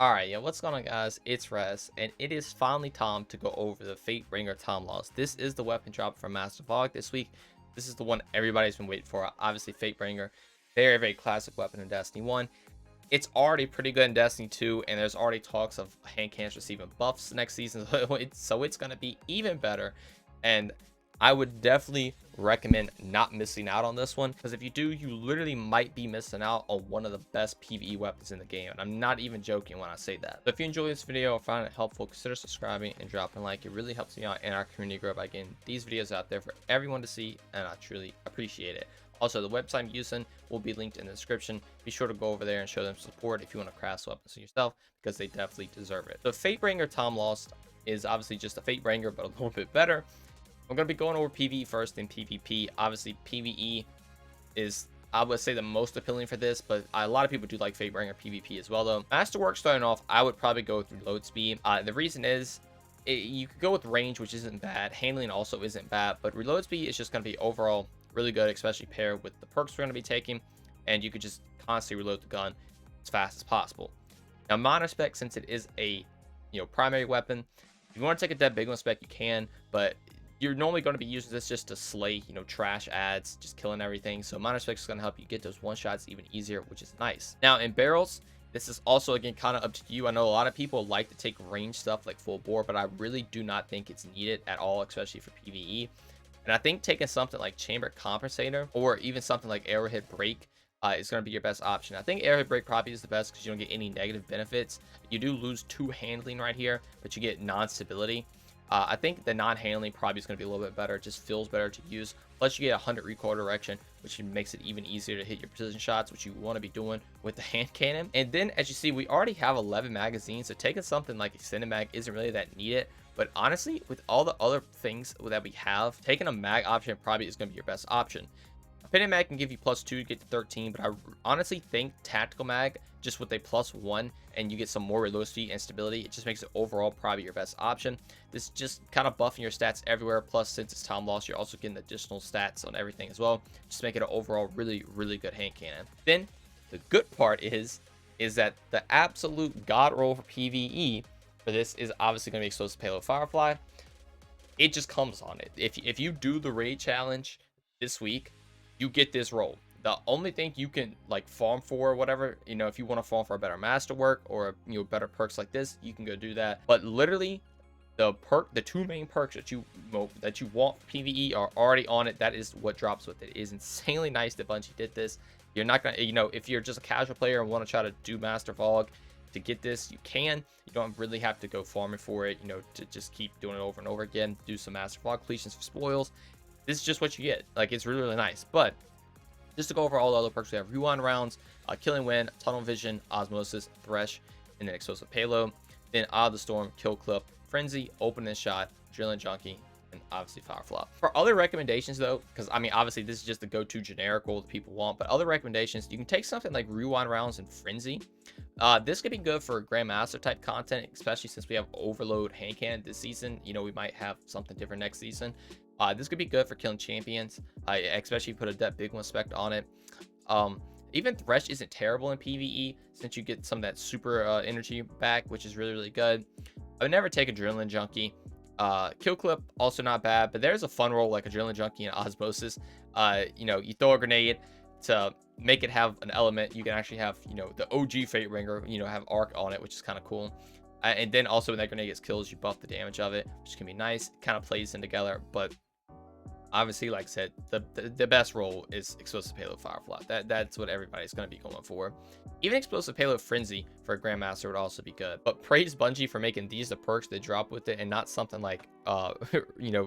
Alright, yeah, what's going on, guys? It's Res, and it is finally time to go over the Fatebringer Timelost. This is the weapon drop from Master Vlog this week. This is the one everybody's been waiting for. Obviously, Fatebringer, very, very classic weapon in Destiny 1. It's already pretty good in Destiny 2, and there's already talks of hand cannons receiving buffs next season, so it's going to be even better. And I would definitely recommend not missing out on this one, because if you do, you literally might be missing out on one of the best PvE weapons in the game, and I'm not even joking when I say that. So if you enjoy this video or find it helpful, consider subscribing and dropping a like. It really helps me out and our community grow by getting these videos out there for everyone to see, and I truly appreciate it. Also, the website I'm using will be linked in the description. Be sure to go over there and show them support if you want to craft weapons yourself, because they definitely deserve it. The Fatebringer Timelost is obviously just a Fatebringer, but a little bit better. I'm going to be going over PvE first, then PvP. Obviously, PvE is, I would say, the most appealing for this, but a lot of people do like Fatebringer PvP as well, though. Masterwork starting off, I would probably go with reload speed. The reason is, you could go with range, which isn't bad. Handling also isn't bad, but reload speed is just going to be overall really good, especially paired with the perks we're going to be taking, and you could just constantly reload the gun as fast as possible. Now, minor spec, since it is a primary weapon, if you want to take a dead big one spec, you can, but you're normally going to be using this just to slay, trash ads, just killing everything. So minor spec is going to help you get those one shots even easier, which is nice. Now in barrels, this is also, again, kind of up to you. I know a lot of people like to take range stuff like full bore, but I really do not think it's needed at all, especially for PvE. And I think taking something like chamber compensator or even something like arrowhead break is going to be your best option. I think arrowhead break probably is the best because you don't get any negative benefits. You do lose 2 handling right here, but you get non-stability. I think the non-handling probably is going to be a little bit better. It just feels better to use. Plus, you get 100 recoil direction, which makes it even easier to hit your precision shots, which you want to be doing with the hand cannon. And then, as you see, we already have 11 magazines, so taking something like extended mag isn't really that needed. But honestly, with all the other things that we have, taking a mag option probably is going to be your best option. A pinning mag can give you +2 to get to 13, but I honestly think tactical mag, just with a +1, and you get some more reload speed and stability, it just makes it overall probably your best option. This is just kind of buffing your stats everywhere. Plus, since it's time loss, you're also getting additional stats on everything as well. Just make it an overall really, really good hand cannon. Then the good part is that the absolute god roll for PvE for this is obviously going to be explosive payload Firefly. It just comes on it. If you do the raid challenge this week, you get this roll. The only thing you can like farm for or whatever, if you want to farm for a better masterwork or better perks like this, you can go do that. But literally, the 2 main perks that you want for PvE are already on it. That is what drops with it. It is insanely nice that Bungie did this. You're not gonna, if you're just a casual player and want to try to do Master Vlog to get this, you can. You don't really have to go farming for it, to just keep doing it over and over again. Do some Master Vlog completions for spoils. This is just what you get. Like, it's really, really nice. But just to go over all the other perks, we have rewind rounds, killing wind, tunnel vision, osmosis, thresh, and then explosive payload. Then Eye of the Storm, kill clip, frenzy, opening shot, drilling junkie, and obviously Firefly. For other recommendations though, because I mean obviously this is just the go-to generic role that people want, but other recommendations, you can take something like rewind rounds and frenzy. This could be good for Grandmaster type content, especially since we have overload hand cannon this season. We might have something different next season. This could be good for killing champions, especially if you put a big one spec on it. Even Thresh isn't terrible in PvE since you get some of that super energy back, which is really, really good. I would never take Adrenaline Junkie. Kill Clip, also not bad, but there's a fun role like Adrenaline Junkie and Osmosis. You throw a grenade to make it have an element. You can actually have, the OG Fatebringer, have arc on it, which is kind of cool. And then also when that grenade gets kills, you buff the damage of it, which can be nice. It kind of plays in together, but obviously, like I said, the best role is explosive payload Firefly. That's what everybody's going to be going for. Even explosive payload Frenzy for a Grandmaster would also be good. But praise Bungie for making these the perks that drop with it, and not something like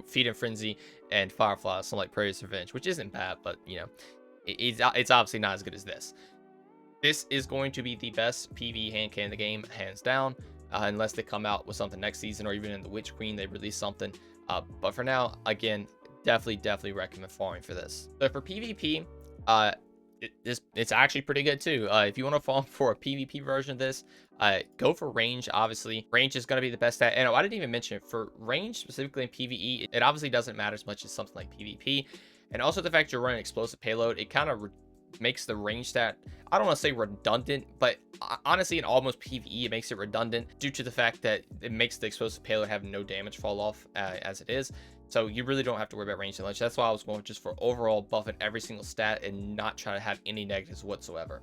Feed and Frenzy and Firefly, something like Praise Revenge, which isn't bad, but it's obviously not as good as this. This is going to be the best PvE hand cannon in the game, hands down, unless they come out with something next season, or even in the Witch Queen they release something. But for now, again, definitely recommend farming for this. So for PvP, it's actually pretty good too. If you want to farm for a PvP version of this, go for range. Obviously range is going to be the best stat. And I didn't even mention, for range specifically in PvE, it obviously doesn't matter as much as something like PvP. And also the fact you're running explosive payload, it kind of makes the range stat, I don't want to say redundant, but honestly in almost PvE it makes it redundant due to the fact that it makes the explosive payload have no damage fall off as it is. So you really don't have to worry about range damage. That's why I was going just for overall buffing every single stat and not try to have any negatives whatsoever.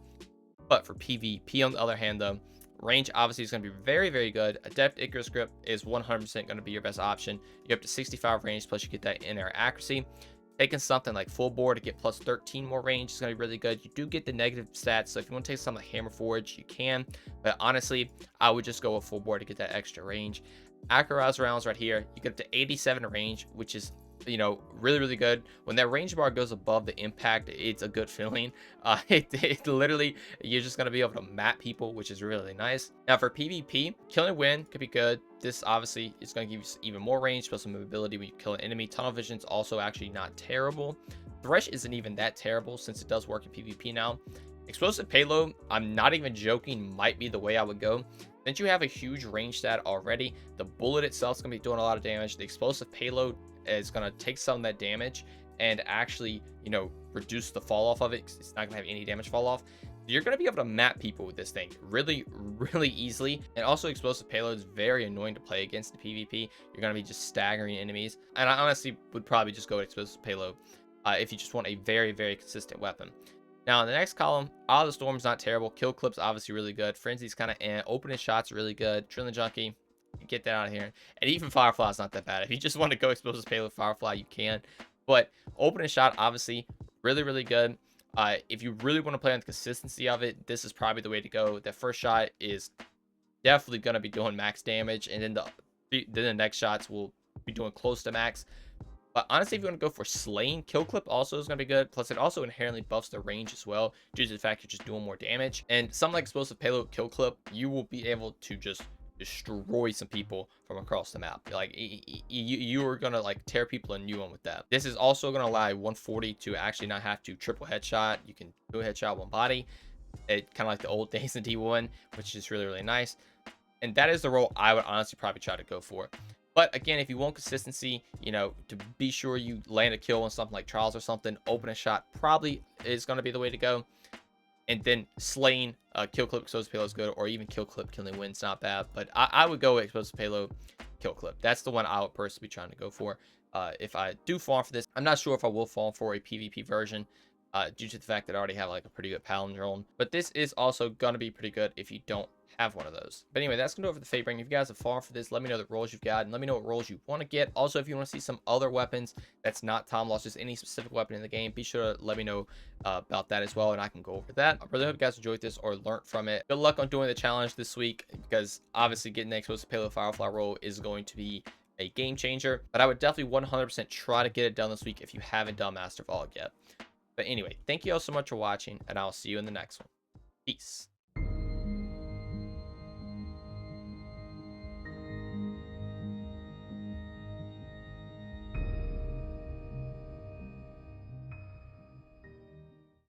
But for PvP on the other hand though, range obviously is going to be very, very good. Adept Icarus Grip is 100% going to be your best option. You get up to 65 range, plus you get that in-air accuracy. Taking something like full bore to get plus 13 more range is going to be really good. You do get the negative stats, so if you want to take something like Hammer Forge, you can. But honestly, I would just go with full bore to get that extra range. Accurate rounds right here, you get up to 87 range, which is, you know, really, really good. When that range bar goes above the impact, it's a good feeling. It literally, you're just going to be able to map people, which is really nice. Now for PvP, killing wind could be good. This obviously is going to give you even more range, plus some mobility when you kill an enemy. Tunnel vision is also actually not terrible. Thresh isn't even that terrible since it does work in PvP now. Explosive payload, I'm not even joking, might be the way I would go. Since you have a huge range stat already, the bullet itself is going to be doing a lot of damage. The explosive payload is going to take some of that damage and actually, you know, reduce the fall off of it. It's not going to have any damage fall off. You're going to be able to map people with this thing really, really easily. And also explosive payload is very annoying to play against the PvP. You're going to be just staggering enemies. And I honestly would probably just go with explosive payload if you just want a very, very consistent weapon. Now, in the next column, Eye of the Storm's not terrible. Kill Clip's obviously really good. Frenzy's kind of opening shots really good. Drilling Junkie, get that out of here. And even Firefly's not that bad. If you just want to go explosive payload Firefly, you can. But opening shot, obviously, really, really good. If you really want to play on the consistency of it, this is probably the way to go. The first shot is definitely going to be doing max damage. And then the next shots will be doing close to max. But honestly, if you want to go for Slaying, Kill Clip also is going to be good. Plus, it also inherently buffs the range as well, due to the fact you're just doing more damage. And something like Explosive Payload, Kill Clip, you will be able to just destroy some people from across the map. Like, you are going to, like, tear people a new one with that. This is also going to allow 140 to actually not have to triple headshot. You can do a headshot one body. It kind of like the old days in D1, which is really, really nice. And that is the role I would honestly probably try to go for. But again, if you want consistency, you know, to be sure you land a kill on something like Trials or something, open a shot probably is going to be the way to go. And then Slaying, Kill Clip, Explosive Payload is good, or even Kill Clip, Killing Wind's not bad. But I would go with Explosive Payload, Kill Clip. That's the one I would personally be trying to go for. If I do fall for this, I'm not sure if I will fall for a PvP version, due to the fact that I already have like a pretty good palindrome. But this is also going to be pretty good if you don't have one of those. But anyway, that's gonna do it for the Fatebringer. If you guys have fallen for this, let me know the roles you've got, and let me know what roles you want to get. Also, if you want to see some other weapons that's not Timelost, just any specific weapon in the game, be sure to let me know about that as well, and I can go over that. I really hope you guys enjoyed this or learned from it. Good luck on doing the challenge this week, because obviously getting the Explosive Payload Firefly role is going to be a game changer. But I would definitely 100% try to get it done this week if you haven't done Master Vogue yet. But anyway, thank you all so much for watching, and I'll see you in the next one. Peace.